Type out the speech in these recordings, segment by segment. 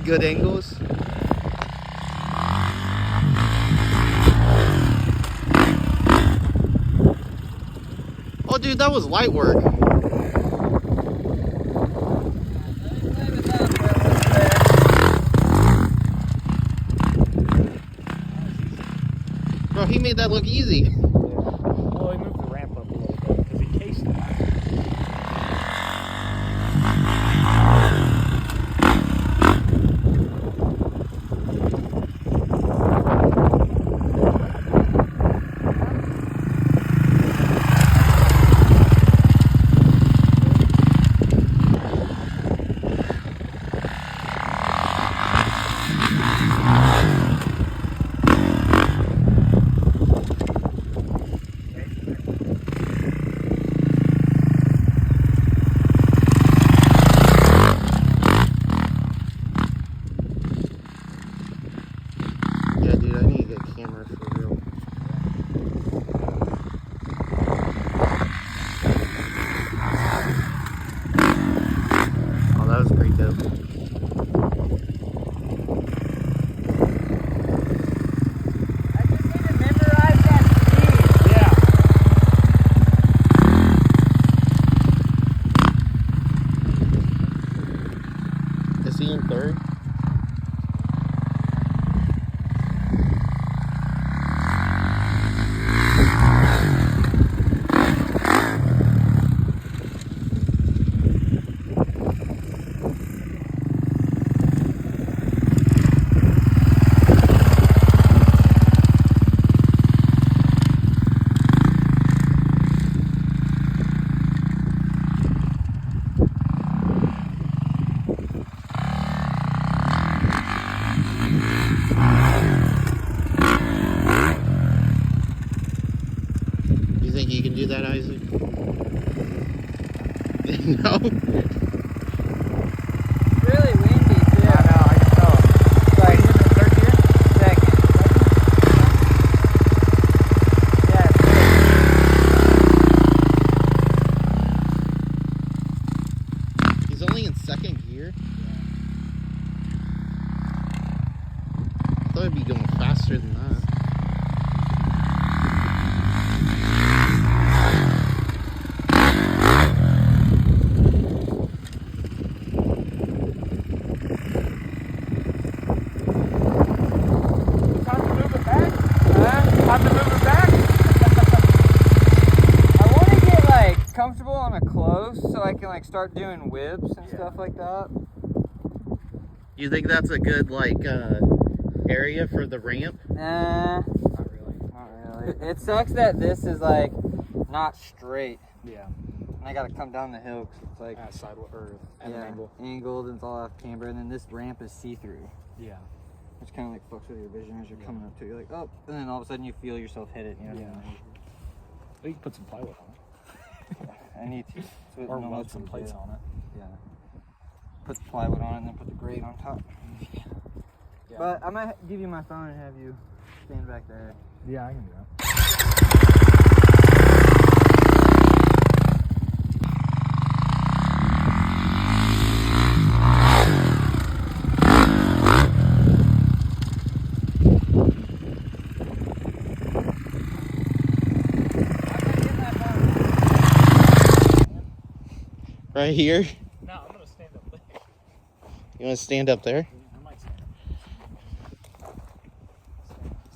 good angles. Oh, dude, that was light work. Bro, he made that look easy. Yeah. Well, he moved the ramp up a little bit because he cased it. Yeah, dude, I need to get a camera for real. Oh, that was pretty dope. I just need to memorize that speed. Yeah. Is he in third? You think you can do that, Isaac? No? Really windy too. I know, I can tell. It's like He's in the third gear? second. Yeah, He's only in second gear? I thought it'd be going faster than that. Time to move it back? huh? Time to move it back? I want to get like comfortable on a close so I can like start doing whips and Yeah. stuff like that. You think that's a good, like, area for the ramp? Nah, Not really. not really. It sucks that this is like not straight. Yeah. And I gotta come down the hill because it's like At sideways or at an angle. angled and it's all off camber, and then this ramp is see-through, Yeah. which kind of like fucks with your vision as you're coming up to it. You're like, oh, and then all of a sudden you feel yourself hit it. You know Yeah. what I mean? Well, you can put some plywood on it. I need to. That's what Or no weld most some people plates do. on it. Yeah. Put the plywood on it and then put the grate on top. Yeah. But I might give you my phone and have you stand back there. Yeah, I can do that. Right here? No, I'm gonna stand up there. You want to stand up there? I might stand up. Stand up the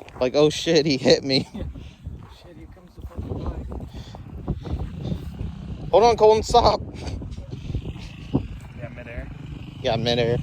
side. Like, oh shit, he hit me. Shit, here comes the fucking bike. Hold on, Colton, stop. Yeah, midair. Yeah, midair.